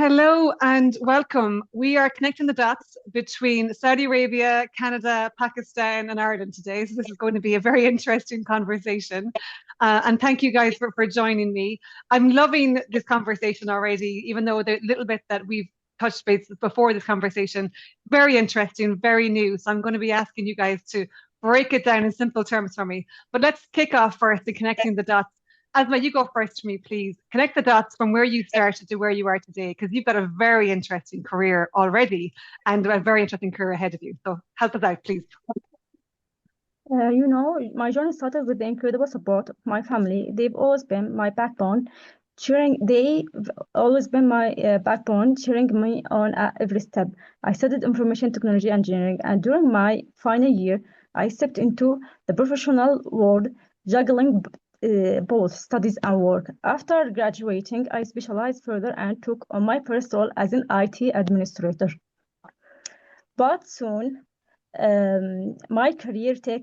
Hello and welcome. We are connecting the dots between Saudi Arabia, Canada, Pakistan, and Ireland today. So this is going to be a very interesting conversation. And thank you guys for joining me. I'm loving this conversation already, even though the little bit that we've touched base before this conversation, very interesting, very new. So I'm going to be asking you guys to break it down in simple terms for me. But let's kick off first in connecting the dots. Asma, you go first for me, please. Connect the dots from where you started to where you are today, because you've got a very interesting career already and a very interesting career ahead of you. So help us out, please. My journey started with the incredible support of my family. They've always been my backbone, they've always been my backbone, cheering me on at every step. I studied information technology engineering, and during my final year, I stepped into the professional world, juggling both studies and work. After graduating, I specialized further and took on my first role as an IT administrator. But soon, my career took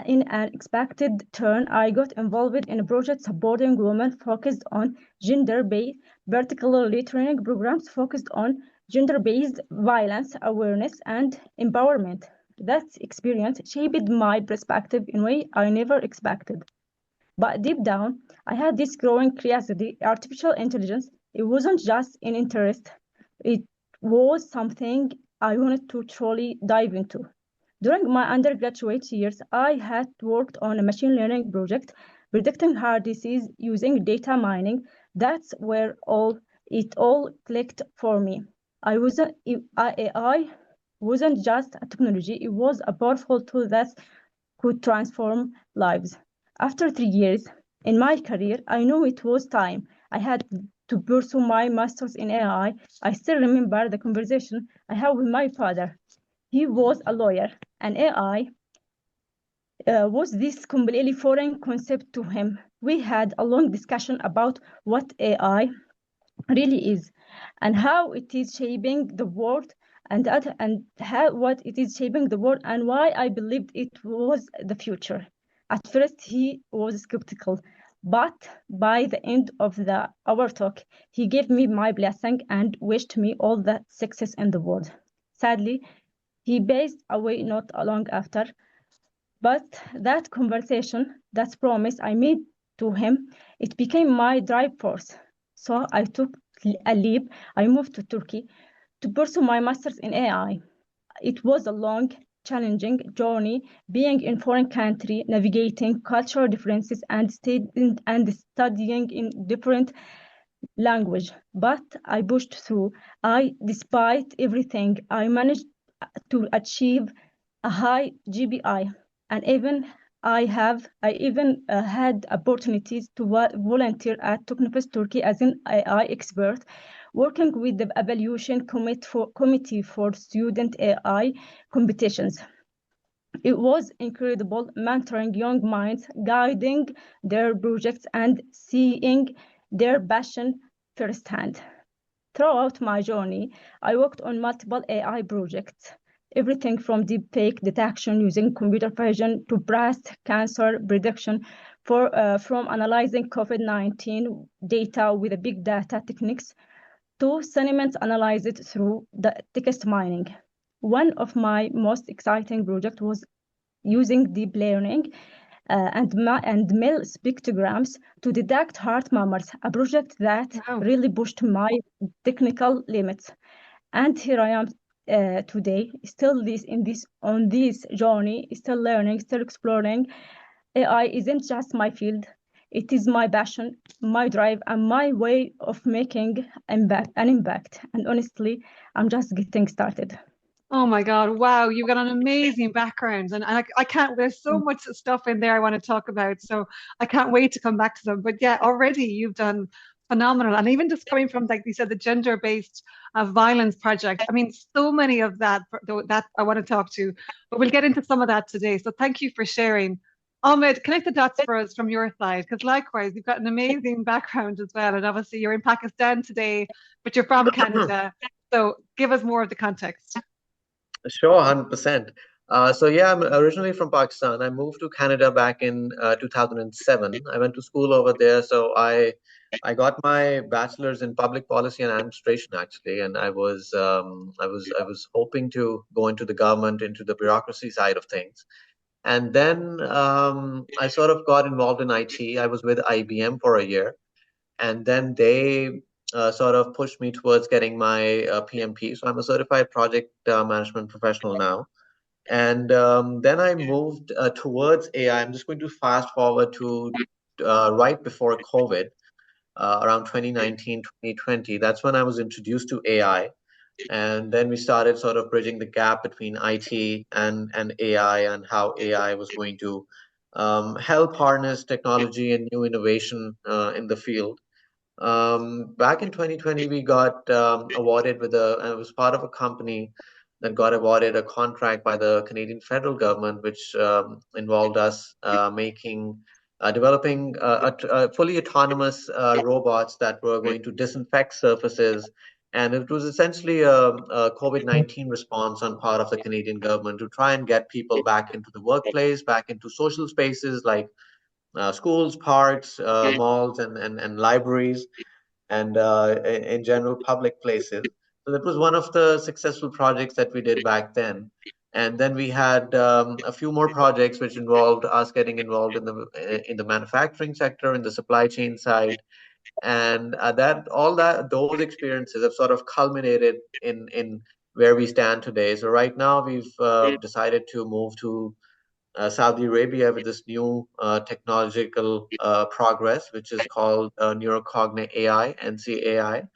in an expected turn. I got involved in a project supporting women focused on gender-based, particularly training programs focused on gender-based violence awareness and empowerment. That experience shaped my perspective in a way I never expected. But deep down, I had this growing curiosity. Artificial intelligence, it wasn't just an interest, it was something I wanted to truly dive into. During my undergraduate years, I had worked on a machine learning project predicting heart disease using data mining. That's where it all clicked for me. AI wasn't just a technology, it was a powerful tool that could transform lives. After 3 years in my career, I knew it was time. I had to pursue my master's in AI. I still remember the conversation I had with my father. He was a lawyer, and AI was this completely foreign concept to him. We had a long discussion about what AI really is and how it is shaping the world what it is shaping the world and why I believed it was the future. At first, he was skeptical, but by the end of our talk, he gave me my blessing and wished me all the success in the world. Sadly, he passed away not long after, but that conversation, that promise I made to him, it became my drive force. So I took a leap. I moved to Turkey to pursue my master's in AI. It was a long, challenging journey, being in foreign country, navigating cultural differences and studying in different language. But I pushed through. Despite everything, I managed to achieve a high GPI, and I even had opportunities to volunteer at Technofest Turkey as an AI expert, working with the evaluation committee for student AI competitions. It was incredible mentoring young minds, guiding their projects, and seeing their passion firsthand. Throughout my journey, I worked on multiple AI projects, everything from deepfake detection using computer vision to breast cancer prediction, from analyzing COVID-19 data with big data techniques to sentiments analyzed through the text mining. One of my most exciting projects was using deep learning and male spectrograms to detect heart murmurs, a project that really pushed my technical limits. And here I am today, still on this journey, still learning, still exploring. AI isn't just my field; it is my passion, my drive, and my way of making an impact. And honestly, I'm just getting started. Oh my God. Wow. You've got an amazing background. And I can't, there's so much stuff in there I want to talk about. So I can't wait to come back to them. But yeah, already you've done phenomenal. And even just coming from, like you said, the gender-based violence project. I mean, so many of that I want to talk to, but we'll get into some of that today. So thank you for sharing. Ahmed, connect the dots for us from your side, because likewise, you've got an amazing background as well. And obviously, you're in Pakistan today, but you're from Canada. So give us more of the context. Sure, 100%. So yeah, I'm originally from Pakistan. I moved to Canada back in 2007. I went to school over there, so I I got my bachelor's in public policy and administration actually, and I was hoping to go into the government, into the bureaucracy side of things. And then I sort of got involved in IT. I was with IBM for a year, and then they sort of pushed me towards getting my PMP. So I'm a certified project management professional now. And then I moved towards AI. I'm just going to fast forward to right before COVID, around 2019, 2020. That's when I was introduced to AI. And then we started sort of bridging the gap between IT and AI, and how AI was going to help harness technology and new innovation in the field. Back in 2020, we got awarded with I was part of a company that got awarded a contract by the Canadian federal government, which involved us developing fully autonomous robots that were going to disinfect surfaces. And it was essentially a COVID-19 response on part of the Canadian government to try and get people back into the workplace, back into social spaces like schools, parks, malls, and libraries, and in general public places. So that was one of the successful projects that we did back then. And then we had a few more projects which involved us getting involved in the manufacturing sector, in the supply chain side, and that all that those experiences have sort of culminated in where we stand today. So right now we've decided to move to Saudi Arabia with this new technological progress, which is called neurocognitive AI, NCAI.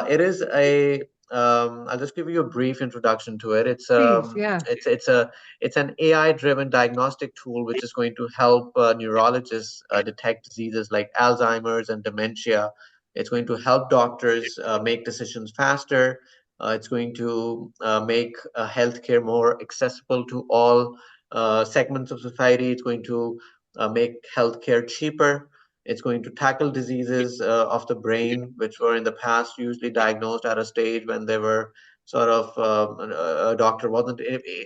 It is a I'll just give you a brief introduction to it. Please, yeah. It's an AI-driven diagnostic tool which is going to help neurologists detect diseases like Alzheimer's and dementia. It's going to help doctors make decisions faster. It's going to make healthcare more accessible to all segments of society. It's going to make healthcare cheaper. It's going to tackle diseases of the brain, which were in the past usually diagnosed at a stage when they were sort of a doctor wasn't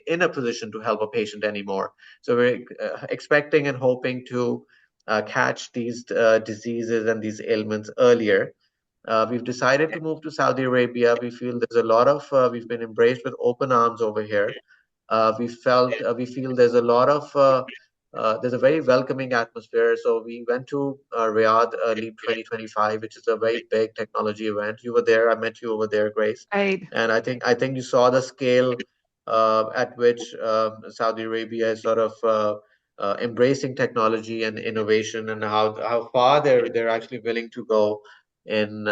in a position to help a patient anymore. So we're expecting and hoping to catch these diseases and these ailments earlier. We've decided to move to Saudi Arabia. We feel there's a lot of, we've been embraced with open arms over here. We feel there's a lot of there's a very welcoming atmosphere. So we went to Riyadh Leap 2025, which is a very big technology event. You were there. I met you over there, Grace. Right. And I think you saw the scale at which Saudi Arabia is sort of embracing technology and innovation, and how far they're actually willing to go in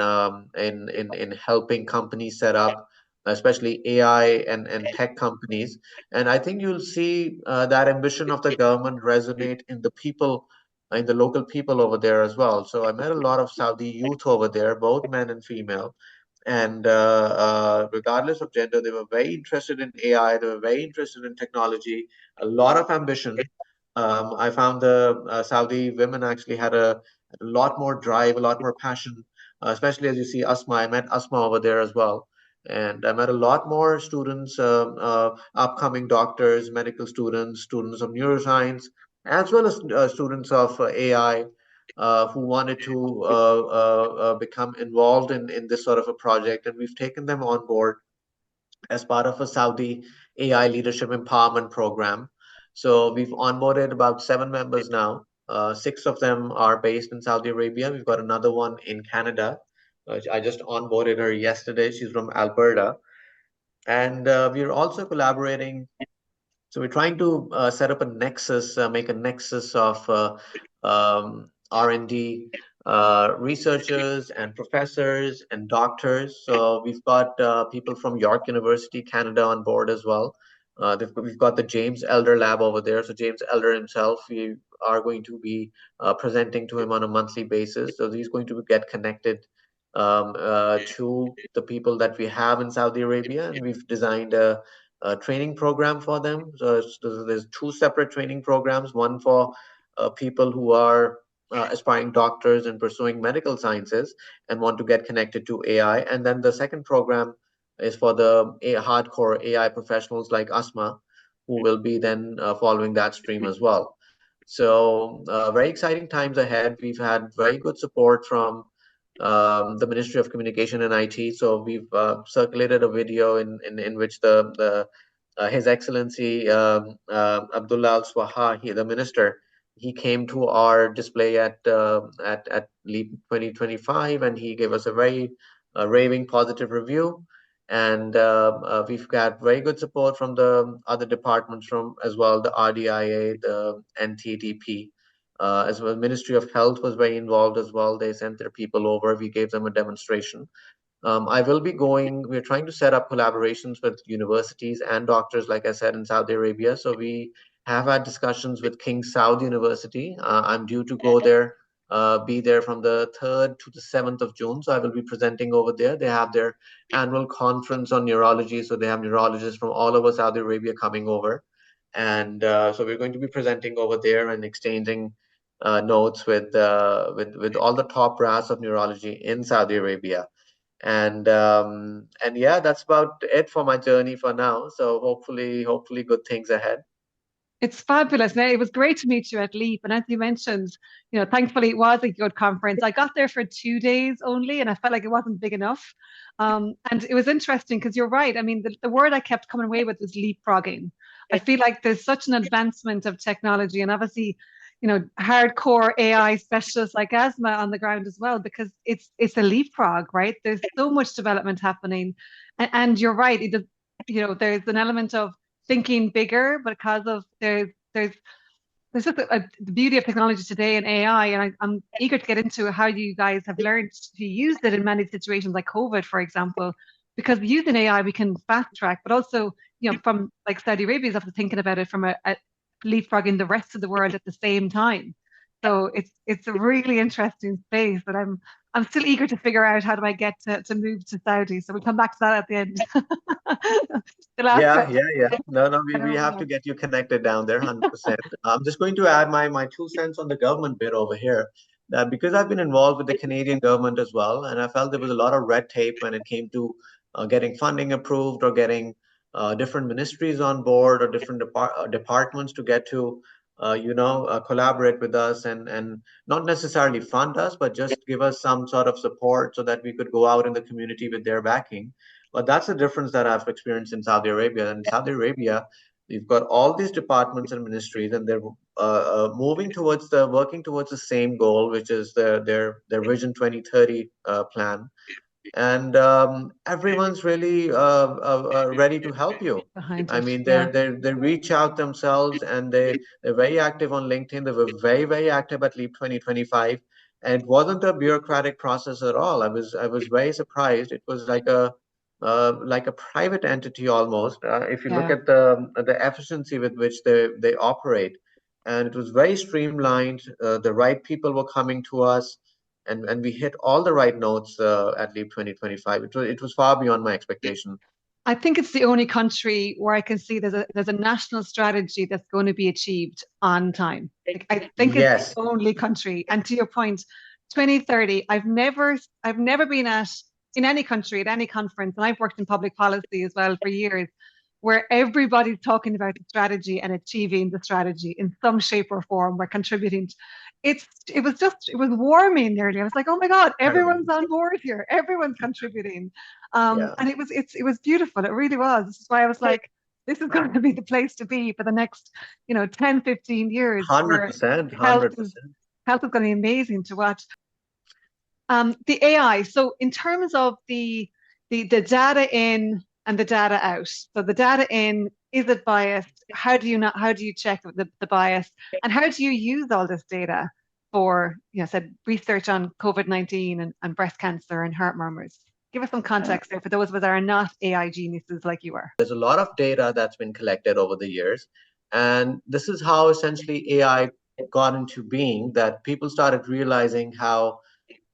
helping companies set up, especially AI and tech companies. And I think you'll see that ambition of the government resonate in the people, in the local people over there as well. So I met a lot of Saudi youth over there, both men and female. And regardless of gender, they were very interested in AI, they were very interested in technology, a lot of ambition. I found the Saudi women actually had a lot more drive, a lot more passion, especially as you see Asma. I met Asma over there as well. And I met a lot more students, upcoming doctors, medical students, students of neuroscience, as well as students of AI, who wanted to become involved in this sort of a project. And we've taken them on board as part of a Saudi AI leadership empowerment program. So we've onboarded about 7 members now. Six of them are based in Saudi Arabia. We've got another one in Canada. I just onboarded her yesterday. She's from Alberta. And we're also collaborating, so we're trying to set up a nexus, make a nexus of R&D researchers and professors and doctors. So we've got people from York University, Canada on board as well. We've got the James Elder Lab over there. So James Elder himself, we are going to be presenting to him on a monthly basis. So he's going to get connected to the people that we have in Saudi Arabia, and we've designed a training program for them. So there's 2 separate training programs, one for people who are aspiring doctors and pursuing medical sciences and want to get connected to AI. And then the second program is for the hardcore AI professionals like Asma, who will be then following that stream as well. So very exciting times ahead. We've had very good support from the Ministry of Communication and IT. So we've circulated a video in which the His Excellency Abdullah Al Swaha, the minister, he came to our display at LEAP 2025, and he gave us a very raving positive review. And we've got very good support from the other departments from as well, the RDIA, the NTDP, as well. Ministry of Health was very involved as well. They sent their people over. We gave them a demonstration. I will be going, we're trying to set up collaborations with universities and doctors, like I said, in Saudi Arabia. So we have had discussions with King Saud University. I'm due to go there, be there from the 3rd to the 7th of June. So I will be presenting over there. They have their annual conference on neurology. So they have neurologists from all over Saudi Arabia coming over. And so we're going to be presenting over there and exchanging notes with all the top brass of neurology in Saudi Arabia. And yeah, that's about it for my journey for now. So hopefully good things ahead. It's fabulous. Now, it was great to meet you at Leap. And as you mentioned, thankfully it was a good conference. I got there for 2 days only, and I felt like it wasn't big enough. And it was interesting because you're right. I mean, the word I kept coming away with was leapfrogging. I feel like there's such an advancement of technology, and obviously, hardcore AI specialists like Asma on the ground as well, because it's a leapfrog, right? There's so much development happening, and you're right. There's an element of thinking bigger because of there's just the beauty of technology today and AI, and I'm eager to get into how you guys have learned to use it in many situations like COVID, for example, because using AI we can fast track, but also from like Saudi Arabia is after thinking about it from a leapfrogging the rest of the world at the same time. So it's a really interesting space, but I'm still eager to figure out how do I get to move to Saudi. So we'll come back to that at the end. The last question. Yeah. No, I we don't have to know. get you connected down there, 100%. I'm just going to add my 2 cents on the government bit over here. That because I've been involved with the Canadian government as well, and I felt there was a lot of red tape when it came to getting funding approved or getting different ministries on board or different departments to get to, collaborate with us and not necessarily fund us, but just give us some sort of support so that we could go out in the community with their backing. But that's the difference that I've experienced in Saudi Arabia. In Saudi Arabia, you've got all these departments and ministries, and they're working towards the same goal, which is their Vision 2030 plan. And everyone's really ready to help you. Behind I it. mean, Yeah. they reach out themselves, and they're very active on LinkedIn. They were very active at Leap 2025, and it wasn't a bureaucratic process at all. I was very surprised. It was like a private entity almost. If you look Yeah. at the efficiency with which they operate, and it was very streamlined. The right people were coming to us, and we hit all the right notes at Leap 2025. It was far beyond my expectation. I think it's the only country where I can see there's a national strategy that's going to be achieved on time. Like, I think it's the Yes, only country. And to your point, 2030, I've never been in any country at any conference, and I've worked in public policy as well for years, where everybody's talking about the strategy and achieving the strategy in some shape or form. We're contributing. It was warming nearly. I was like, oh my God, incredible. everyone's on board here. Everyone's contributing. Yeah, And it was beautiful. It really was. This is why I was like, this is going to be the place to be for the next, 10, 15 years, hundred where percent, health hundred is percent. health is going to be amazing to watch. The AI. So in terms of the data in and the data out. So the data in, is it biased? How do you check the bias? And how do you use all this data for, said research on COVID-19 and breast cancer and heart murmurs? Give us some context there for those of us that are not AI geniuses like you are. There's a lot of data that's been collected over the years, and this is how essentially AI got into being. That people started realizing how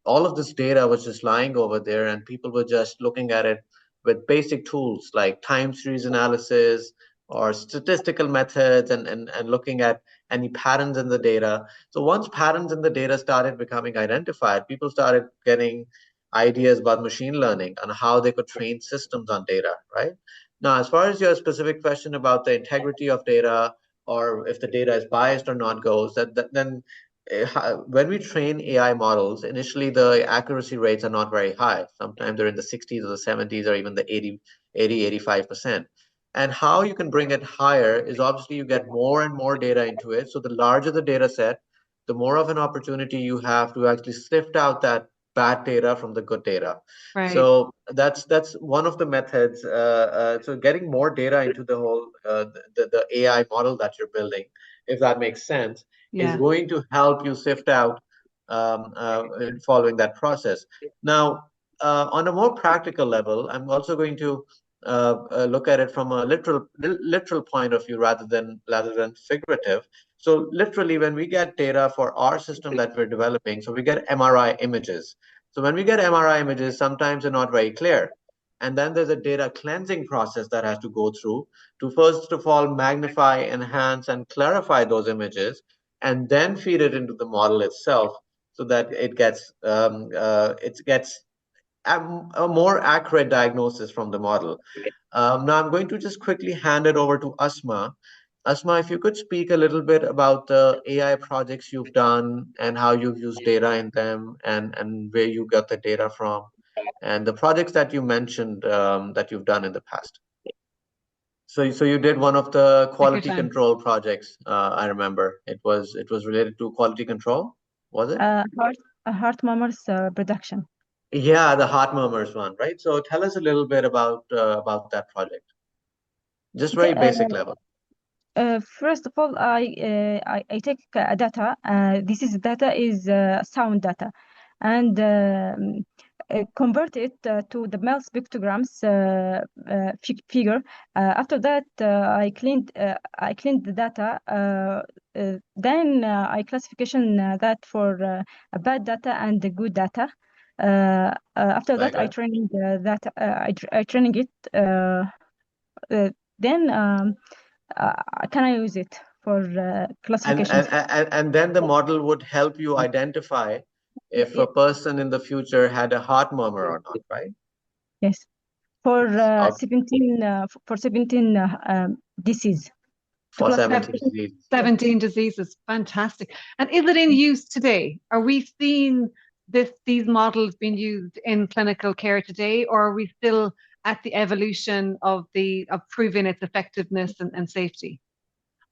all of this data was just lying over there, and people were just looking at it with basic tools like time series analysis or statistical methods, and looking at any patterns in the data. So once patterns in the data started becoming identified, people started getting ideas about machine learning and how they could train systems on data, right? Now, as far as your specific question about the integrity of data or if the data is biased or not goes, then when we train AI models, initially the accuracy rates are not very high. Sometimes they're in the 60s or the 70s or even the 85%. And how you can bring it higher is obviously you get more and more data into it. So the larger the data set, the more of an opportunity you have to actually sift out that bad data from the good data. Right. So that's one of the methods. So getting more data into the whole the AI model that you're building, if that makes sense, is Yeah. going to help you sift out in following that process. Now, on a more practical level, I'm also going to look at it from a literal point of view rather than figurative. So literally, when we get data for our system that we're developing, so we get MRI images. So when we get MRI images, sometimes they're not very clear. And then there's a data cleansing process that has to go through to first of all magnify, enhance, and clarify those images, and then feed it into the model itself so that it gets a more accurate diagnosis from the model. Now I'm going to just quickly hand it over to Asma. Asma, if you could speak a little bit about the AI projects you've done and how you've used data in them, and where you got the data from, and the projects that you mentioned that you've done in the past. So you did one of the Take your quality time. control projects. I remember it was related to quality control, was it? Heart murmurs production. Yeah, the heart murmurs one, right? So tell us a little bit about that project, just Okay. very basic level. First of all, I take data. This is data is sound data, and convert it to the Mel spectrograms figure. After that, I cleaned the data. Then I classification that for a bad data and the good data. After Very that, I good. trained that I training it. Then can I use it for And classifications? then the model would help you identify if a person in the future had a heart murmur or not, right? Yes, for Okay. 17 disease to For classify. 17 diseases. 17 diseases. Fantastic. And is it in use today? Are we seeing these models being used in clinical care today, or are we still at the evolution of proving its effectiveness and safety?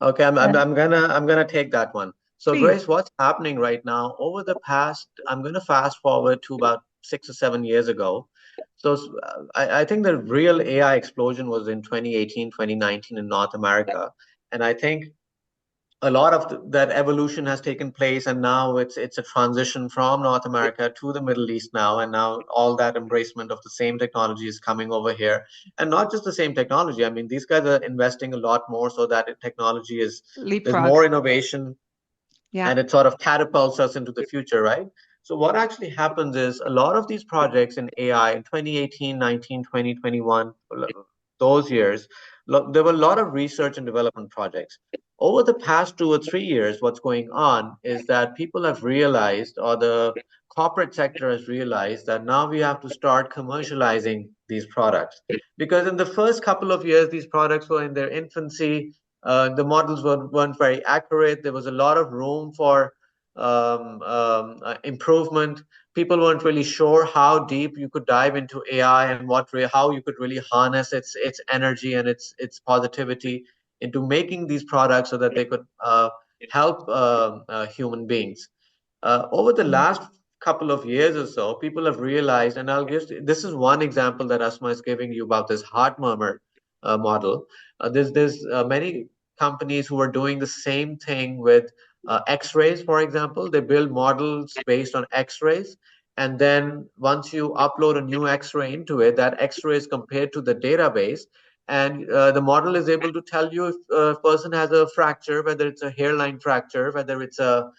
Okay, I'm, Uh, I'm, I'm gonna take that one. So Please. Grace, what's happening right now over the past, I'm gonna fast forward to about 6 or 7 years ago. So I think the real AI explosion was in 2018, 2019 in North America. And I think a lot of that evolution has taken place, and now it's a transition from North America to the Middle East now, and now all that embracement of the same technology is coming over here, and not just the same technology. I mean, these guys are investing a lot more so that technology is there's Leapfrog. more innovation, Yeah. and it sort of catapults us into the future, right? So what actually happens is a lot of these projects in AI in 2018, 19, 20, 21, those years, there were a lot of research and development projects. Over the past 2 or 3 years, what's going on is that people have realized, or the corporate sector has realized, that now we have to start commercializing these products. Because in the first couple of years, these products were in their infancy, the models weren't very accurate. There was a lot of room for improvement. People weren't really sure how deep you could dive into AI and how you could really harness its energy and its positivity into making these products so that they could help human beings. Over the last couple of years or so, people have realized, and this is one example that Asma is giving you about this heart murmur model. There's many companies who are doing the same thing with X-rays, for example. They build models based on X-rays, and then once you upload a new X-ray into it, that X-ray is compared to the database, and the model is able to tell you if a person has a fracture, whether it's a hairline fracture, whether it's a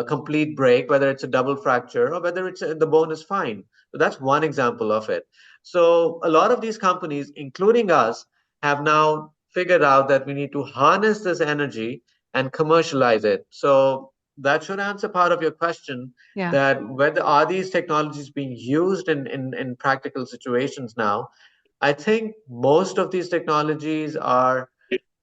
complete break, whether it's a double fracture, or whether the bone is fine. So that's one example of it. So a lot of these companies, including us, have now figured out that we need to harness this energy and commercialize it. So that should answer part of your question, Yeah. that whether are these technologies being used in practical situations now. I think most of these technologies are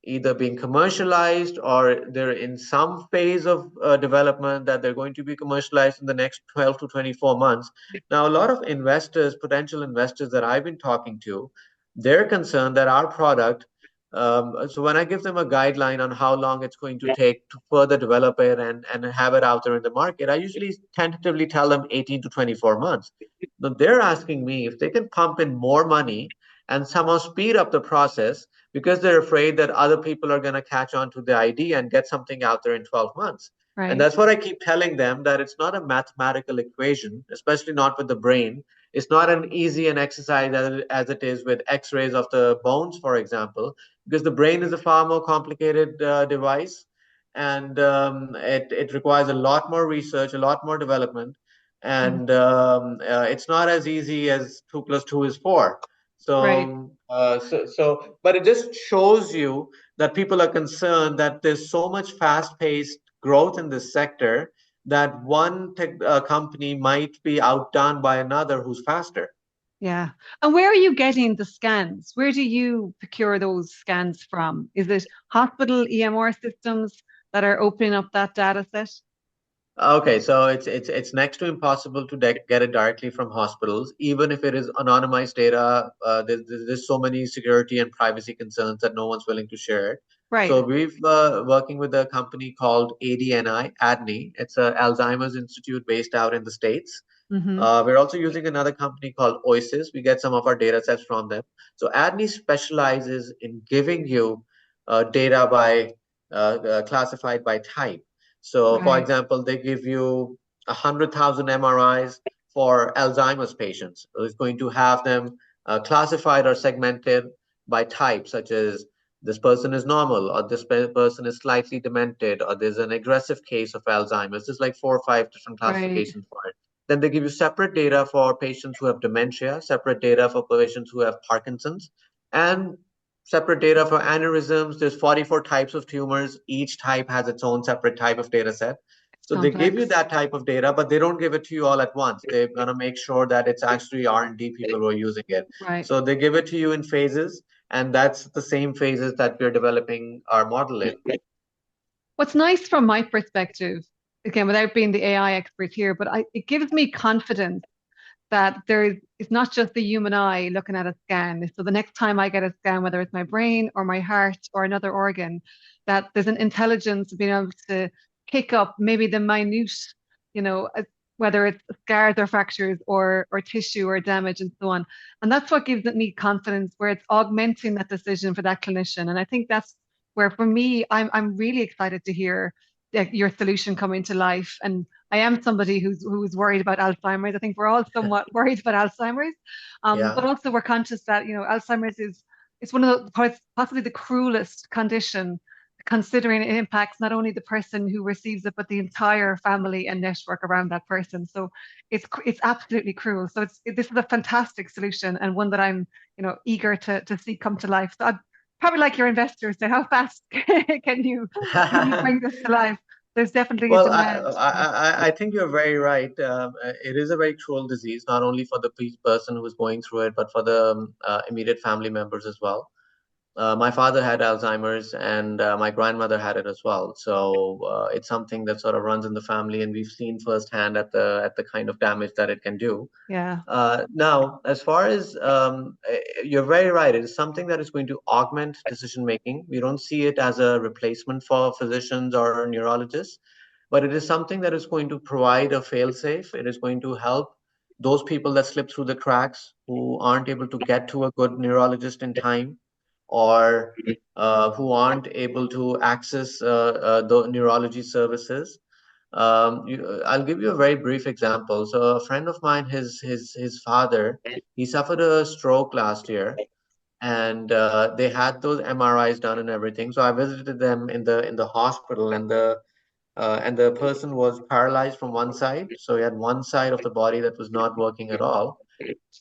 either being commercialized or they're in some phase of development that they're going to be commercialized in the next 12 to 24 months. Now, a lot of investors, potential investors that I've been talking to, they're concerned that our product, so when I give them a guideline on how long it's going to take to further develop it and have it out there in the market, I usually tentatively tell them 18 to 24 months. But they're asking me if they can pump in more money and somehow speed up the process because they're afraid that other people are going to catch on to the idea and get something out there in 12 months. And Right. that's what I keep telling them, that it's not a mathematical equation, especially not with the brain. It's not an easy an exercise as it is with x-rays of the bones, for example, because the brain is a far more complicated device, and it requires a lot more research, a lot more development, Mm. and it's not as easy as 2 plus 2 is 4. Right. But it just shows you that people are concerned that there's so much fast-paced growth in this sector that one tech company might be outdone by another who's faster. Yeah. And where are you getting the scans? Where do you procure those scans from? Is it hospital EMR systems that are opening up that data set? Okay, so it's next to impossible to get it directly from hospitals, even if it is anonymized data. There's so many security and privacy concerns that no one's willing to share it. Right. So we've working with a company called ADNI. It's a Alzheimer's Institute based out in the States. Mm-hmm. We're also using another company called Oasis. We get some of our data sets from them. So ADNI specializes in giving you data by classified by type. So, for Right. example, they give you 100,000 MRIs for Alzheimer's patients. So it's going to have them classified or segmented by type, such as this person is normal, or this person is slightly demented, or there's an aggressive case of Alzheimer's. There's like 4 or 5 different Right. classifications for it. Then they give you separate data for patients who have dementia, separate data for patients who have Parkinson's, and separate data for aneurysms. There's 44 types of tumors. Each type has its own separate type of data set. It's So they give you complex. that type of data, but they don't give it to you all at once. They're gonna make sure that it's actually R&D people who are using it. Right. So they give it to you in phases, and that's the same phases that we're developing our model in. What's nice from my perspective, again, without being the AI expert here, but it gives me confidence that it's not just the human eye looking at a scan. So the next time I get a scan, whether it's my brain or my heart or another organ, that there's an intelligence of being able to pick up maybe the minute, you know, whether it's scars or fractures or tissue or damage and so on. And that's what gives it me confidence, where it's augmenting that decision for that clinician. And I think that's where, for me, I'm really excited to hear your solution coming to life. And I am somebody who's worried about Alzheimer's. I think we're all somewhat worried about Alzheimer's, but Yeah. also we're conscious that Alzheimer's is it's one of the possibly the cruelest condition, considering it impacts not only the person who receives it but the entire family and network around that person. So it's absolutely cruel. So this is a fantastic solution and one that I'm eager to see come to life. So I'd probably like your investors say, how fast can you bring this to life? There's definitely a Well, demand. I think you're very right. It is a very cruel disease, not only for the person who's going through it, but for the immediate family members as well. My father had Alzheimer's, and my grandmother had it as well. So it's something that sort of runs in the family, and we've seen firsthand at the kind of damage that it can do. Yeah. Now, as far as you're very right, it is something that is going to augment decision making. We don't see it as a replacement for physicians or neurologists, but it is something that is going to provide a fail-safe. It is going to help those people that slip through the cracks, who aren't able to get to a good neurologist in time, or who aren't able to access the neurology services. I'll give you a very brief example. So a friend of mine, his father, he suffered a stroke last year, and they had those MRIs done and everything. So I visited them in the hospital, and the person was paralyzed from one side. So he had one side of the body that was not working at all.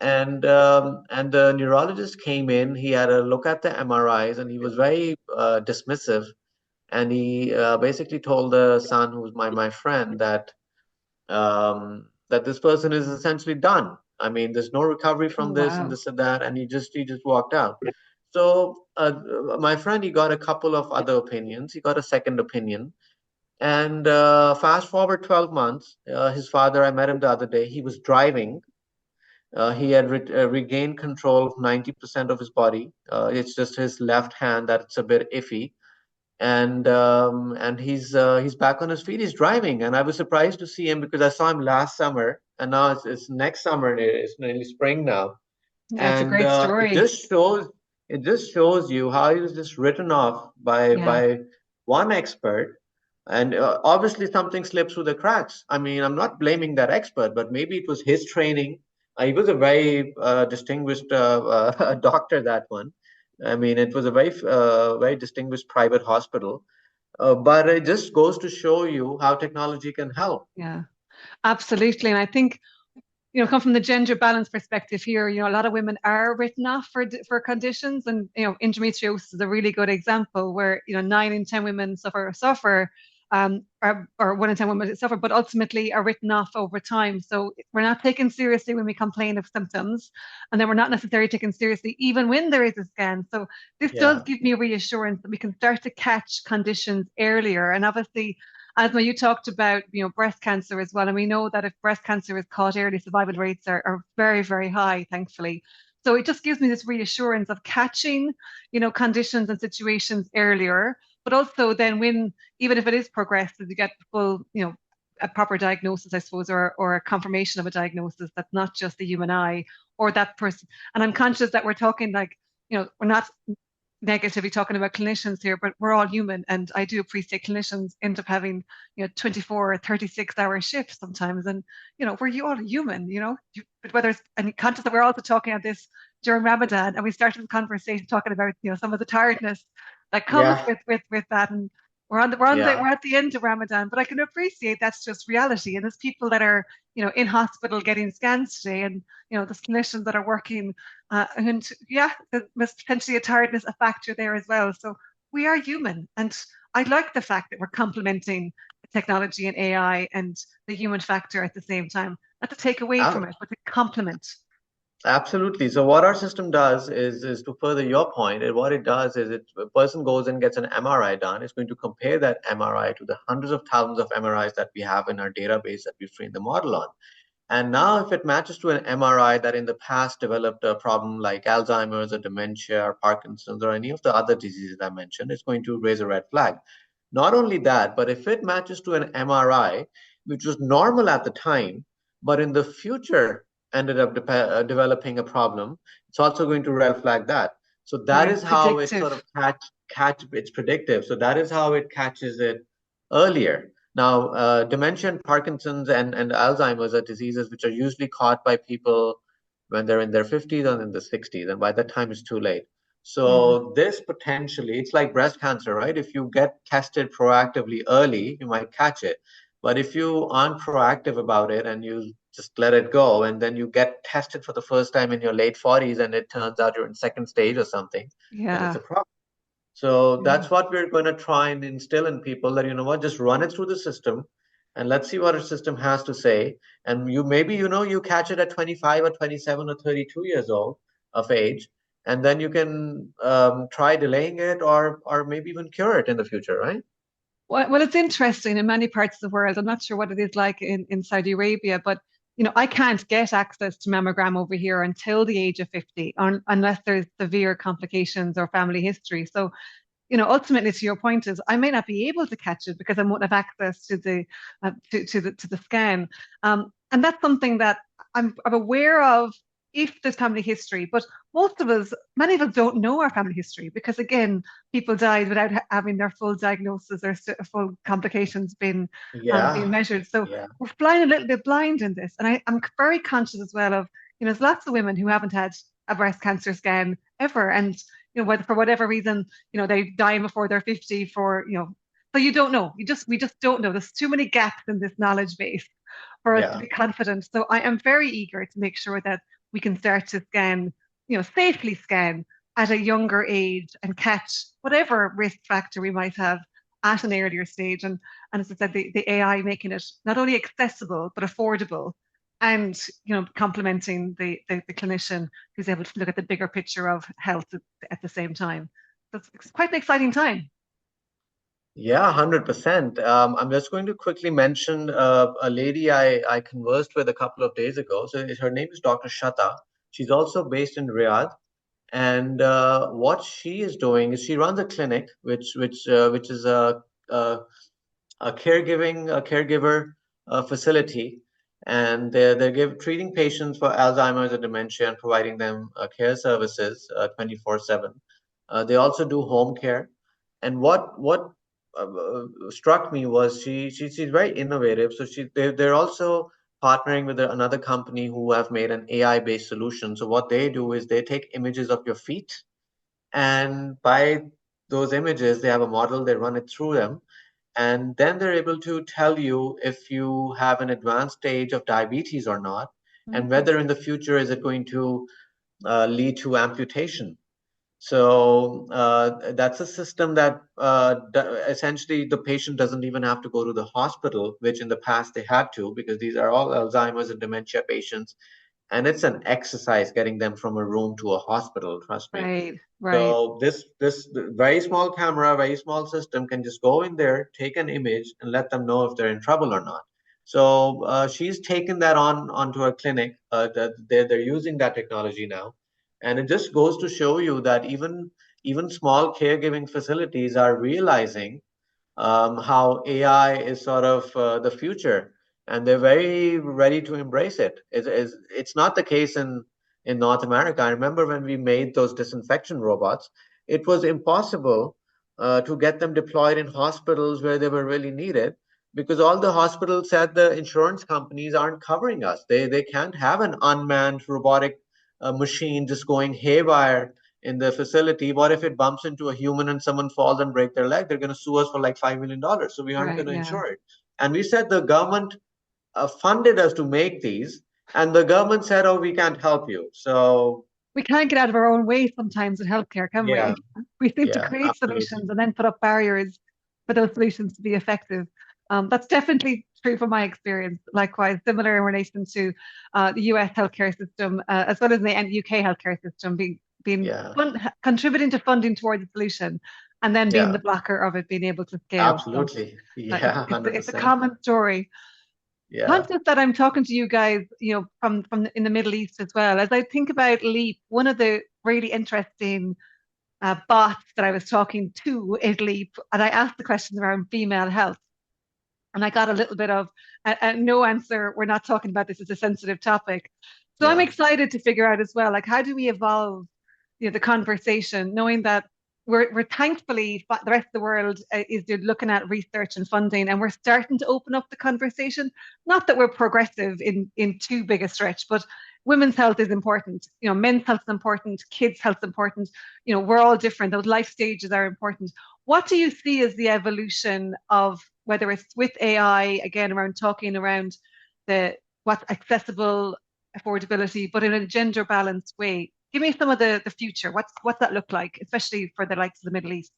And the neurologist came in. He had a look at the MRIs, and he was very dismissive. And he basically told the son, who's my friend, that this person is essentially done. I mean, there's no recovery Oh, from this and wow. this and that, and he just walked out. So my friend, he got a couple of other opinions. He got a second opinion. And fast forward 12 months, his father, I met him the other day. He was driving. He had regained control of 90% of his body. It's just his left hand that's a bit iffy. And he's back on his feet. He's driving, and I was surprised to see him because I saw him last summer, and now it's next summer. It's nearly spring now, Yeah, it's a and great story. it just shows you how he was just written off Yeah, by one expert, and obviously something slipped through the cracks. I mean, I'm not blaming that expert, but maybe it was his training. He was a very distinguished doctor, that one. I mean, it was a very distinguished private hospital. But it just goes to show you how technology can help. yeah, absolutely. And I think, come from the gender balance perspective here, a lot of women are written off for conditions, and endometriosis is a really good example where 9 in 10 women suffer, or 1 in 10 women suffer, but ultimately are written off over time. So we're not taken seriously when we complain of symptoms, and then we're not necessarily taken seriously even when there is a scan. So this does Yeah, give me a reassurance that we can start to catch conditions earlier, and obviously. Asma, you talked about, breast cancer as well, and we know that if breast cancer is caught early, survival rates are very, very high, thankfully. So it just gives me this reassurance of catching, conditions and situations earlier, but also then when, even if it is progressive, you get full, a proper diagnosis, I suppose, or a confirmation of a diagnosis that's not just the human eye or that person. And I'm conscious that we're talking like, we're not negatively talking about clinicians here, but we're all human. And I do appreciate clinicians end up having, 24 or 36-hour shifts sometimes. And, we're all human, but whether it's, and conscious that we're also talking about this during Ramadan, and we started the conversation talking about, some of the tiredness that comes yeah, with that. And yeah. we're at the end of Ramadan, but I can appreciate that's just reality. And there's people that are, in hospital getting scans today, and, there's clinicians that are working and yeah, there's potentially a tiredness, a factor there as well. So we are human. And I like the fact that we're complementing technology and AI and the human factor at the same time. Not to take away from Ab- it, but to complement. Absolutely. So what our system does is to further your point, what it does is a person goes and gets an MRI done. It's going to compare that MRI to the hundreds of thousands of MRIs that we have in our database that we've trained the model on. And now, if it matches to an MRI that in the past developed a problem like Alzheimer's or dementia or Parkinson's or any of the other diseases I mentioned, it's going to raise a red flag. Not only that, but if it matches to an MRI, which was normal at the time, but in the future ended up developing a problem, it's also going to red flag that. So that Yeah, is how it sort predictive. of catch it's predictive. So that is how it catches it earlier. Now, dementia and Parkinson's and Alzheimer's are diseases which are usually caught by people when they're in their 50s or in the 60s, and by that time it's too late. Yeah, So this potentially, it's like breast cancer, right? If you get tested proactively early, you might catch it. But if you aren't proactive about it and you just let it go, and then you get tested for the first time in your late 40s and it turns out you're in second stage or something, then it's yeah, a problem. So yeah. that's what we're going to try and instill in people that, you know what, just run it through the system and let's see what our system has to say. And you maybe, you catch it at 25 or 27 or 32 years old of age, and then you can try delaying it or maybe even cure it in the future, right? Well, it's interesting in many parts of the world. I'm not sure what it is like in Saudi Arabia, but I can't get access to mammogram over here until the age of 50, unless there's severe complications or family history. So ultimately, to your point, is I may not be able to catch it because I won't have access to the to the scan, and that's something that I'm aware of if there's family history. But many of us don't know our family history because again, people died without having their full diagnosis or full complications being Yeah, measured. So yeah, we're flying a little bit blind in this, and I'm very conscious as well of there's lots of women who haven't had a breast cancer scan ever, and whether for whatever reason they die before they're 50 so you don't know. We just don't know. There's too many gaps in this knowledge base for us to yeah, be confident. So I am very eager to make sure that we can start to scan, safely scan at a younger age and catch whatever risk factor we might have at an earlier stage. And as I said, the AI making it not only accessible but affordable and complementing the clinician who's able to look at the bigger picture of health at the same time. That's quite an exciting time. Yeah, 100%. I'm just going to quickly mention a lady I conversed with a couple of days ago. So her name is Dr. Shata. She's also based in Riyadh. And what she is doing is she runs a clinic, which is a caregiver facility, and they're treating patients for Alzheimer's and dementia and providing them care services 24/7. They also do home care. And what struck me was she's very innovative. So they're also partnering with another company who have made an AI based solution. So what they do is they take images of your feet, and by those images they have a model, they run it through them, and then they're able to tell you if you have an advanced stage of diabetes or not, and whether in the future is it going to lead to amputation. So that's a system that essentially the patient doesn't even have to go to the hospital, which in the past they had to, because these are all Alzheimer's and dementia patients, and it's an exercise getting them from a room to a hospital, trust me. Right, right. So this very small camera, very small system can just go in there, take an image, and let them know if they're in trouble or not. So she's taken that onto her clinic. That they're using that technology now, and it just goes to show you that even small caregiving facilities are realizing how AI is sort of the future, and they're very ready to embrace it. It's not the case in North America. I remember when we made those disinfection robots, it was impossible to get them deployed in hospitals where they were really needed, because all the hospitals said the insurance companies aren't covering us. They can't have an unmanned robotic machine just going haywire in the facility. What if it bumps into a human and someone falls and break their leg? They're going to sue us for like $5 million. So we aren't Right, going to yeah. insure it. And we said the government funded us to make these, and the government said, "Oh, we can't help you." So We can't get out of our own way sometimes in healthcare, can yeah, we? We seem to yeah, create absolutely. solutions and then put up barriers for those solutions to be effective. That's definitely true from my experience. Likewise, similar in relation to the US healthcare system, as well as the UK healthcare system being Yeah, contributing to funding towards a solution and then being yeah, the blocker of it being able to scale. So absolutely. it's, Yeah, it's a 100%. common story. Yeah. Conscious that I'm talking to you guys, from in the Middle East as well. As I think about Leap, one of the really interesting bots that I was talking to is Leap, and I asked the questions around female health, and I got a little bit of no answer. We're not talking about this; it's a sensitive topic. So I'm Yeah. excited to figure out as well, like how do we evolve, the conversation, knowing that we're thankfully the rest of the world is looking at research and funding, and we're starting to open up the conversation. Not that we're progressive in too big a stretch, but women's health is important. Men's health is important. Kids' health is important. We're all different. Those life stages are important. What do you see as the evolution of whether it's with AI again around talking around the what's accessible, affordability, but in a gender balanced way? Give me some of the future. What's that look like, especially for the likes of the Middle East?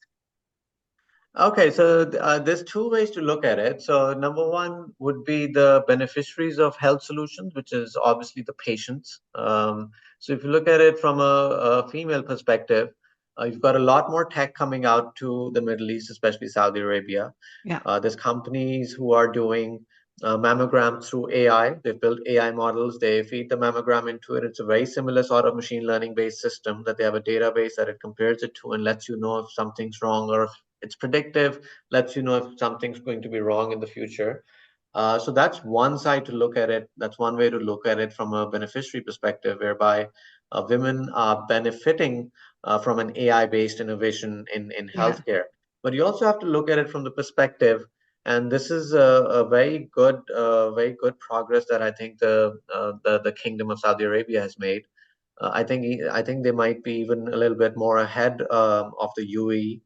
Okay, so there's two ways to look at it. So number one would be the beneficiaries of health solutions, which is obviously the patients. So if you look at it from a female perspective, you've got a lot more tech coming out to the Middle East, especially Saudi Arabia. Yeah, There's companies who are doing mammograms through AI. They've built AI models. They feed the mammogram into it. It's a very similar sort of machine learning based system that they have a database that it compares it to and lets you know if something's wrong, or if it's predictive, lets you know if something's going to be wrong in the future. So that's one side to look at it. That's one way to look at it from a beneficiary perspective, whereby women are benefiting from an AI-based innovation in yeah, healthcare. But you also have to look at it from the perspective, and this is a very good progress that I think the Kingdom of Saudi Arabia has made. I think they might be even a little bit more ahead of the UAE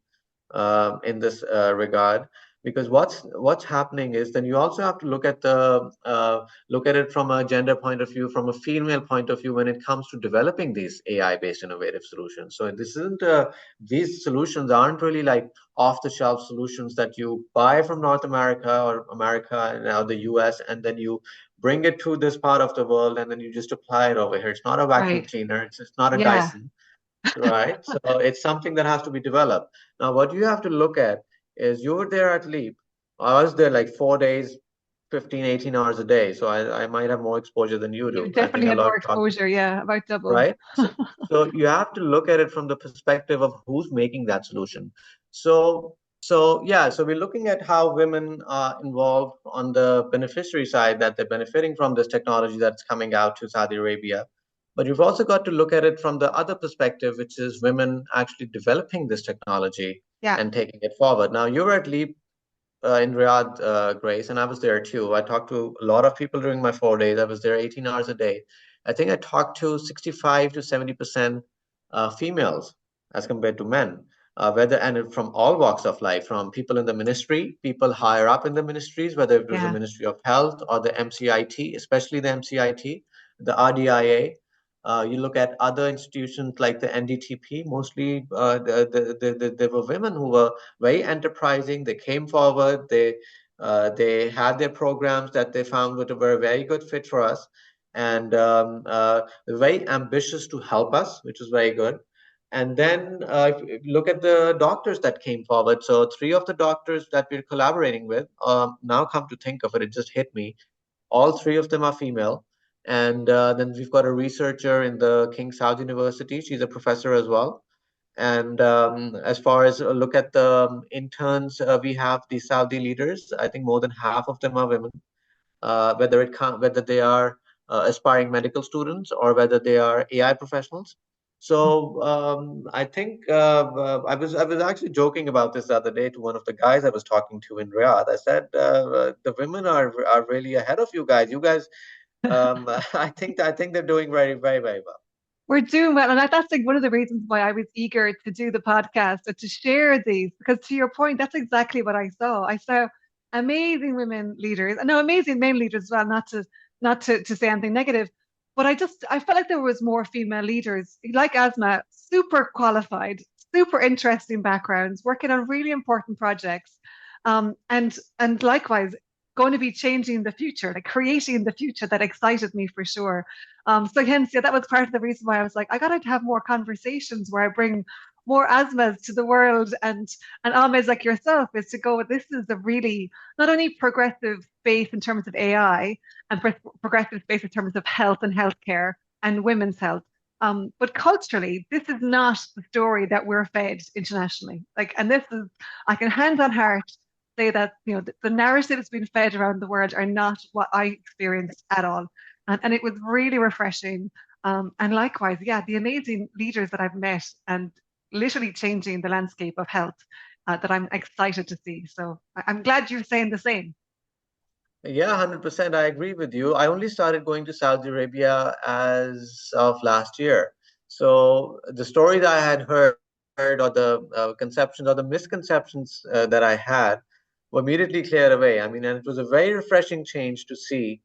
in this regard, because what's happening is then you also have to look at it from a gender point of view, from a female point of view, when it comes to developing these AI based innovative solutions. So this isn't these solutions aren't really like off the shelf solutions that you buy from North America or America and now the US, and then you bring it to this part of the world, and then you just apply it over here. It's not a vacuum Right. cleaner. It's not a Yeah. Dyson, right? So it's something that has to be developed. Now, what you have to look at is you were there at Leap. I was there like 4 days, 15, 18 hours a day. So I might have more exposure than you You do. I definitely think a had lot more of doctors, exposure. Yeah, about double. right? So you have to look at it from the perspective of who's making that solution. So we're looking at how women are involved on the beneficiary side, that they're benefiting from this technology that's coming out to Saudi Arabia. But you've also got to look at it from the other perspective, which is women actually developing this technology Yeah. and taking it forward. Now, you were at Leap in Riyadh, Grace, and I was there too. I talked to a lot of people during my 4 days. I was there 18 hours a day. I think I talked to 65 to 70% females as compared to men, whether and from all walks of life, from people in the ministry, people higher up in the ministries, whether it was the Yeah. Ministry of Health or the MCIT, especially the MCIT, the RDIA. You look at other institutions like the NDTP, mostly there were women who were very enterprising. They came forward. They had their programs that they found were a very good fit for us, and very ambitious to help us, which was very good. And then if you look at the doctors that came forward. So three of the doctors that we're collaborating with, now come to think of it, it just hit me. All three of them are female. And then we've got a researcher in the King Saud University. She's a professor as well. And as far as look at the interns, we have the Saudi leaders. I think more than half of them are women, whether they are aspiring medical students or whether they are AI professionals. So I think I was actually joking about this the other day to one of the guys I was talking to in Riyadh. I said the women are really ahead of you guys. You guys, I think they're doing very very very well. We're doing well. And that's like one of the reasons why I was eager to do the podcast and to share these, because to your point, that's exactly what I saw. I saw amazing women leaders, and no, amazing men leaders as well, not to say anything negative, but I felt like there was more female leaders like Asma, super qualified, super interesting backgrounds, working on really important projects. And likewise going to be changing the future, like creating the future that excited me for sure. So hence, yeah, that was part of the reason why I was like, I gotta have more conversations where I bring more asthmas to the world, and Ahmed's like yourself is to go, this is a really not only progressive space in terms of AI and progressive space in terms of health and healthcare and women's health. But culturally, this is not the story that we're fed internationally. Like, and this is, I can hand on heart say that the narratives being fed around the world are not what I experienced at all, and it was really refreshing. And likewise, yeah, the amazing leaders that I've met and literally changing the landscape of health that I'm excited to see. So I'm glad you're saying the same. Yeah, 100%. I agree with you. I only started going to Saudi Arabia as of last year. So the story that I had heard or the conceptions or the misconceptions that I had were immediately cleared away. I mean, and it was a very refreshing change to see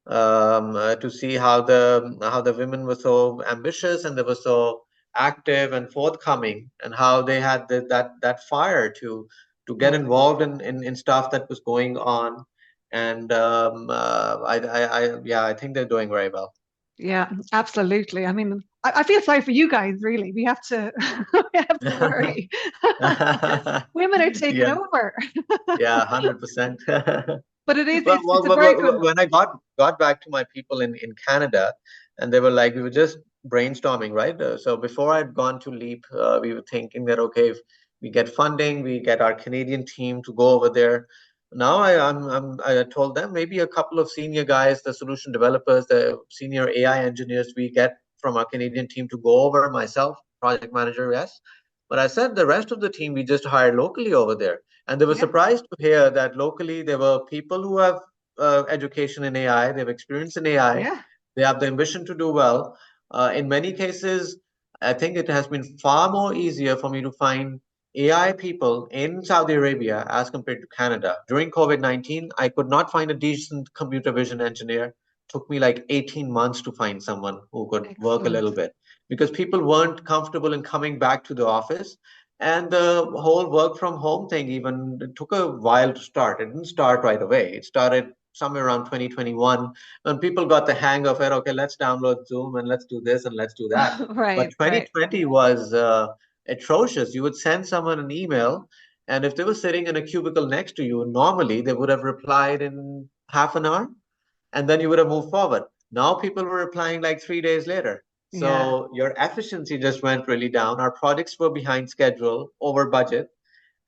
how the women were so ambitious and they were so active and forthcoming, and how they had that fire to get Yeah. involved in stuff that was going on. And yeah, I think they're doing very well. Yeah, absolutely. I mean, I feel sorry for you guys, really. We have to we have to worry. Women are taking Yeah, over. yeah, 100%. But it is Well, it's a very good. when I got back to my people in Canada, and they were like, we were just brainstorming, right? So before I'd gone to Leap, we were thinking that okay, if we get funding, we get our Canadian team to go over there. Now I told them maybe a couple of senior guys, the solution developers, the senior AI engineers, we get from our Canadian team to go over. Myself, project manager, yes. But I said the rest of the team we just hired locally over there. And they were Yeah, surprised to hear that locally there were people who have education in AI, they have experience in AI, yeah, they have the ambition to do well. In many cases, I think it has been far more easier for me to find AI people in Saudi Arabia as compared to Canada. During COVID-19, I could not find a decent computer vision engineer. Took me like 18 months to find someone who could work a excellent. little bit because people weren't comfortable in coming back to the office. And the whole work from home thing even it took a while to start. It didn't start right away. It started somewhere around 2021, when people got the hang of it. Okay, let's download Zoom and let's do this and let's do that. But Right, right. 2020 was atrocious. You would send someone an email, and if they were sitting in a cubicle next to you, normally they would have replied in half an hour, and then you would have moved forward. Now people were replying like 3 days later. Yeah, So your efficiency just went really down. Our projects were behind schedule, over budget,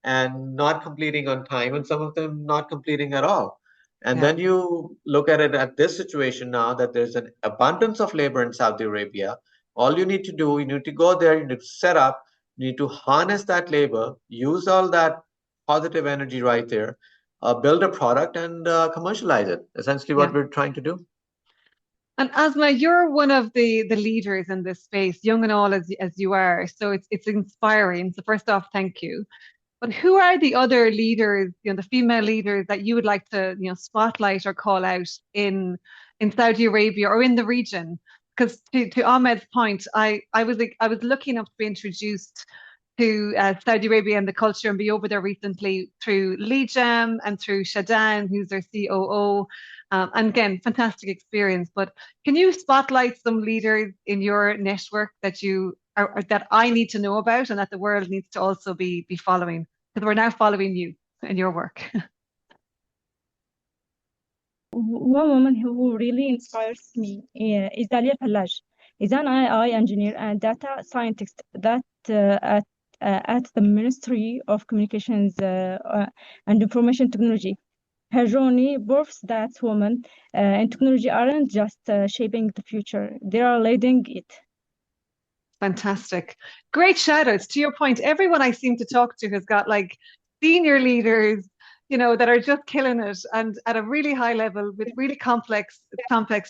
and not completing on time, and some of them not completing at all. And yeah, then you look at it at this situation now that there's an abundance of labor in Saudi Arabia. All you need to do, you need to go there, you need to set up, you need to harness that labor, use all that positive energy right there, build a product and commercialize it. Essentially, yeah. what we're trying to do. And Asma, you're one of the leaders in this space, young and all as you are. So it's inspiring. So first off, thank you. But who are the other leaders, the female leaders that you would like to, spotlight or call out in Saudi Arabia or in the region? Because to Ahmed's point, I was lucky enough to be introduced to Saudi Arabia and the culture and be over there recently through Lijam and through Shadan, who's their COO. And again, fantastic experience. But can you spotlight some leaders in your network that that I need to know about and that the world needs to also be following? Because we're now following you and your work. One woman who really inspires me is Dalia Fallaj. Is an AI engineer and data scientist that at the Ministry of Communications and Information Technology. Her journey proves that women in technology aren't just shaping the future; they are leading it. Fantastic. Great shout outs. To your point, everyone I seem to talk to has got like senior leaders, that are just killing it and at a really high level with really complex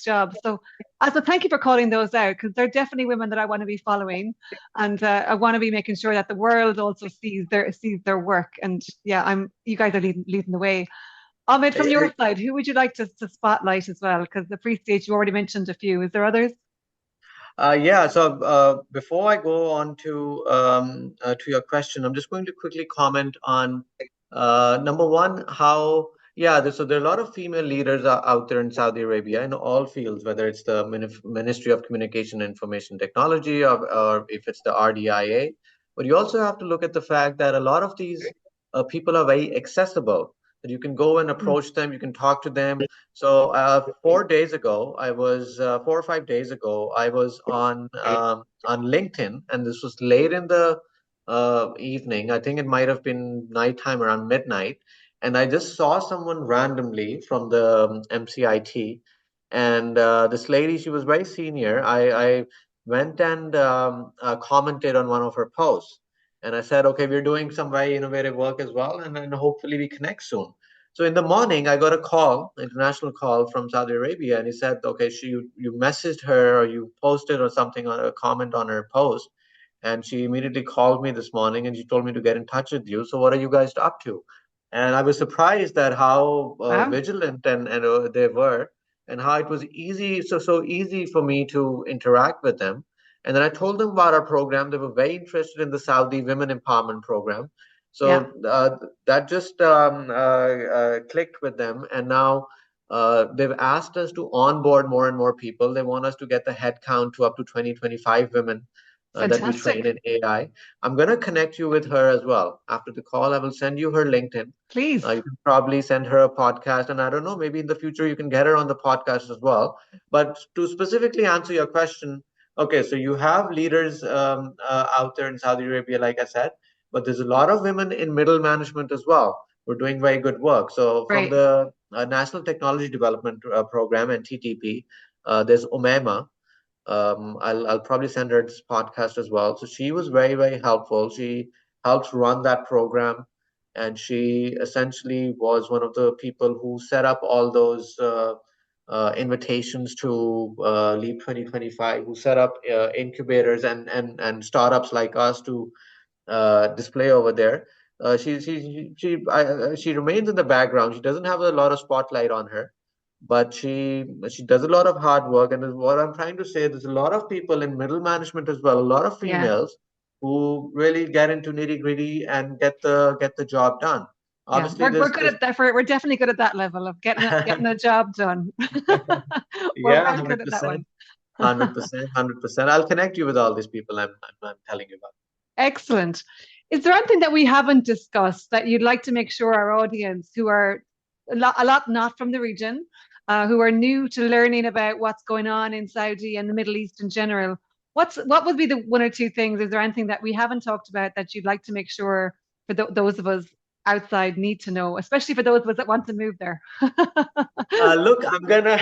jobs. So also thank you for calling those out because they're definitely women that I want to be following and I want to be making sure that the world also sees their work. And yeah, you guys are leading the way. Ahmed, from your side, who would you like to spotlight as well? Because appreciate you already mentioned a few. Is there others? Yeah, so before I go on to your question, I'm just going to quickly comment on number one, how so there are a lot of female leaders out there in Saudi Arabia in all fields, whether it's the Ministry of Communication and Information Technology or if it's the RDIA. But you also have to look at the fact that a lot of these people are very accessible. That you can go and Mm, approach them, you can talk to them. So 4 days ago, 4 or 5 days ago, I was on LinkedIn, and this was late in the evening. I think it might have been nighttime around midnight, and I just saw someone randomly from the MCIT, and this lady, she was very senior. I went and commented on one of her posts, and I said, okay, we're doing some very innovative work as well, and hopefully we connect soon. So in the morning, I got a call, international call from Saudi Arabia, and he said, okay, you messaged her or you posted or something on a comment on her post, and she immediately called me this morning and she told me to get in touch with you. So what are you guys up to? And I was surprised at how wow. vigilant and they were, and how it was so easy for me to interact with them. And then I told them about our program. They were very interested in the Saudi Women Empowerment Program. Yeah, So that just clicked with them, and now they've asked us to onboard more and more people. They want us to get the head count to up to 20-25 women that we train fantastic. in AI. I'm going to connect you with her as well. After the call, I will send you her LinkedIn. Please. You can probably send her a podcast, and I don't know, maybe in the future you can get her on the podcast as well. But to specifically answer your question, okay, so you have leaders out there in Saudi Arabia, like I said, but there's a lot of women in middle management as well. We're doing very good work. So from Great. the National Technology Development Program and TTP, there's Umaima. I'll probably send her this podcast as well. So she was very helpful. She helps run that program, and she essentially was one of the people who set up all those invitations to Leap 2025, who set up incubators and startups like us to display over there. She remains in the background. She doesn't have a lot of spotlight on her, but she does a lot of hard work. And what I'm trying to say, there's a lot of people in middle management as well, a lot of Yeah. females who really get into nitty gritty and get the job done. Yeah, Obviously, we're good at that. We're definitely good at that level of getting the job done. We're yeah, well good at that 100%, one. 100%, 100%. I'll connect you with all these people I'm telling you about. Excellent. Is there anything that we haven't discussed that you'd like to make sure our audience, who are a lot not from the region, who are new to learning about what's going on in Saudi and the Middle East in general, what would be the one or two things? Is there anything that we haven't talked about that you'd like to make sure for those of us outside need to know, especially for those of us that want to move there? Look, I'm gonna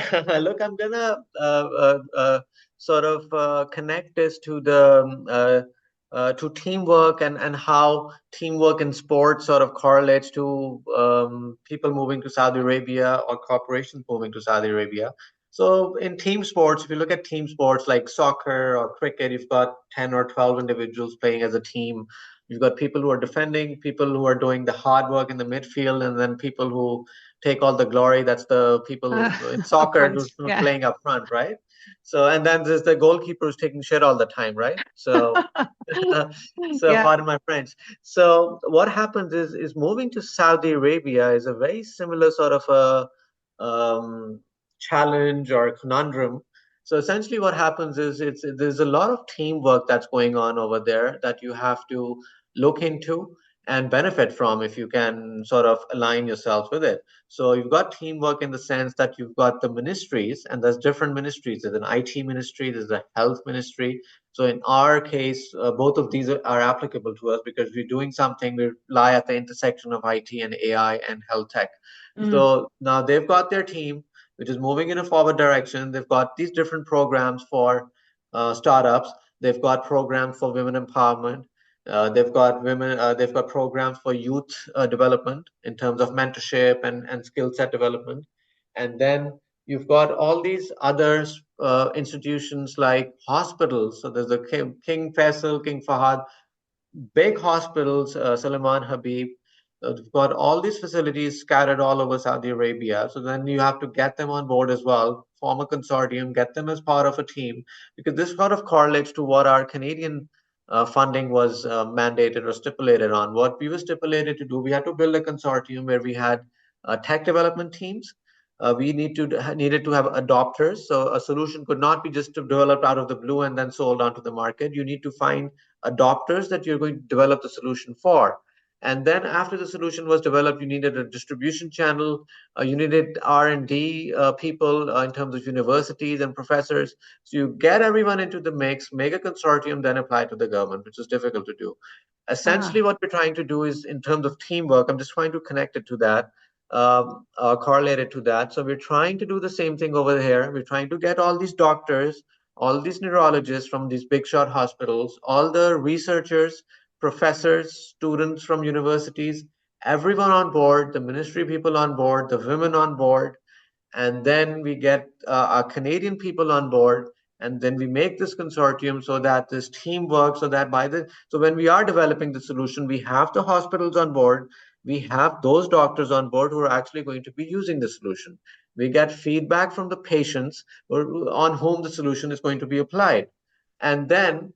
sort of connect this to the to teamwork and how teamwork in sports sort of correlates to people moving to Saudi Arabia or corporations moving to Saudi Arabia. So in team sports, if you look at team sports like soccer or cricket, you've got 10 or 12 individuals playing as a team. You've got people who are defending, people who are doing the hard work in the midfield, and then people who take all the glory. That's the people in Up soccer front, who's yeah. playing up front, right? So, and then there's the goalkeeper who's taking shit all the time, right? So, so Yeah. pardon my French. So, what happens is moving to Saudi Arabia is a very similar sort of a challenge or conundrum. So essentially, what happens is there's a lot of teamwork that's going on over there that you have to look into and benefit from if you can sort of align yourself with it. So you've got teamwork in the sense that you've got the ministries, and there's different ministries. There's an IT ministry, there's a health ministry. So in our case, both of these are applicable to us because we're doing something. We lie at the intersection of IT and AI and health tech. Mm. So now they've got their team, which is moving in a forward direction. They've got these different programs for startups. They've got programs for women empowerment. They've got programs for youth development in terms of mentorship and skill set development. And then you've got all these other institutions like hospitals. So there's the King Faisal, King Fahad, big hospitals, Salman Habib. We've got all these facilities scattered all over Saudi Arabia. So then you have to get them on board as well, form a consortium, get them as part of a team, because this sort of correlates to what our Canadian funding was mandated or stipulated on. What we were stipulated to do, we had to build a consortium where we had tech development teams. Needed to have adopters. So a solution could not be just developed out of the blue and then sold onto the market. You need to find adopters that you're going to develop the solution for. And then after the solution was developed, you needed a distribution channel. You needed R&D people in terms of universities and professors. So you get everyone into the mix, make a consortium, then apply to the government, which is difficult to do. Essentially, Ah, what we're trying to do is in terms of teamwork, I'm just trying to connect it to that, correlate it to that. So we're trying to do the same thing over here. We're trying to get all these doctors, all these neurologists from these big shot hospitals, all the researchers, professors, students from universities, everyone on board, the ministry people on board, the women on board, and then we get our Canadian people on board, and then we make this consortium so that this team works, so that so when we are developing the solution, we have the hospitals on board, we have those doctors on board who are actually going to be using the solution. We get feedback from the patients on whom the solution is going to be applied, and then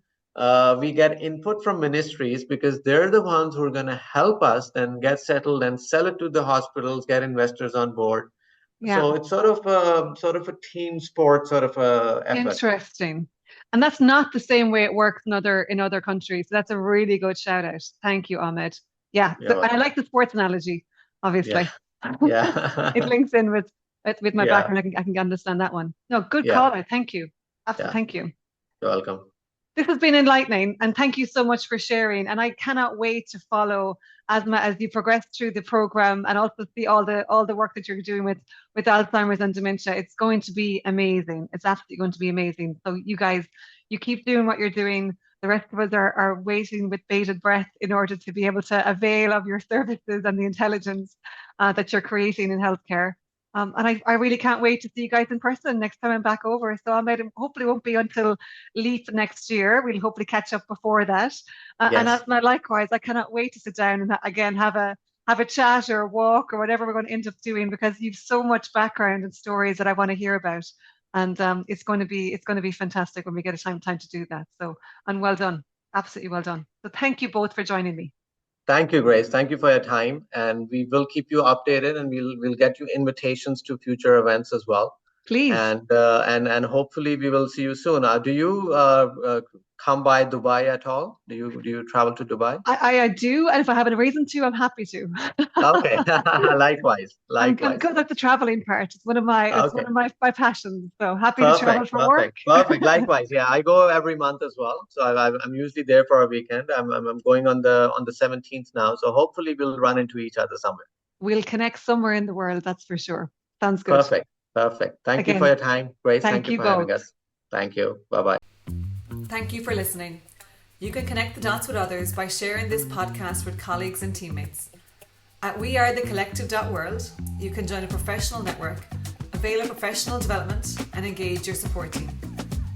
we get input from ministries because they're the ones who are going to help us then get settled and sell it to the hospitals, get investors on board. yeah. So it's sort of a team sport sort of a effort. Interesting. And that's not the same way it works in other countries. So that's a really good shout out. Thank you, Ahmed. Yeah, Yeah, I like the sports analogy, yeah, obviously. It yeah, links in with my yeah, background. I can understand that one. No, good yeah, call out. Thank you. Absolutely, yeah. thank you. You're welcome. This has been enlightening, and thank you so much for sharing. And I cannot wait to follow Asma as you progress through the program and also see all the work that you're doing with Alzheimer's and dementia. It's going to be amazing. It's absolutely going to be amazing. So you guys, you keep doing what you're doing. The rest of us are waiting with bated breath in order to be able to avail of your services and the intelligence that you're creating in healthcare. And I really can't wait to see you guys in person next time I'm back over. So I might hopefully won't be until Leap next year. We'll hopefully catch up before that. And Yes. Asma, likewise, I cannot wait to sit down and again have a chat or a walk or whatever we're going to end up doing because you've so much background and stories that I want to hear about. And it's going to be fantastic when we get a time to do that. So and well done, absolutely well done. So thank you both for joining me. Thank you, Grace. Thank you for your time, and we will keep you updated, and we'll get you invitations to future events as well. Please. And hopefully we will see you soon. Do you come by Dubai at all? Do you travel to Dubai? I do, and if I have a reason to, I'm happy to. Okay, likewise. I'm good at the traveling part. It's one of my passions. So happy to travel for work. Perfect. Likewise. Yeah, I go every month as well. So I'm usually there for a weekend. I'm going on the 17th now. So hopefully we'll run into each other somewhere. We'll connect somewhere in the world. That's for sure. Sounds good. Perfect. Thank you for your time, Grace. Thank you for having us. Thank you. Bye-bye. Thank you for listening. You can connect the dots with others by sharing this podcast with colleagues and teammates. At wearethecollective.world, you can join a professional network, avail of professional development, and engage your support team.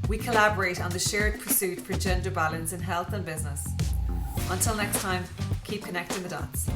We collaborate on the shared pursuit for gender balance in health and business. Until next time, keep connecting the dots.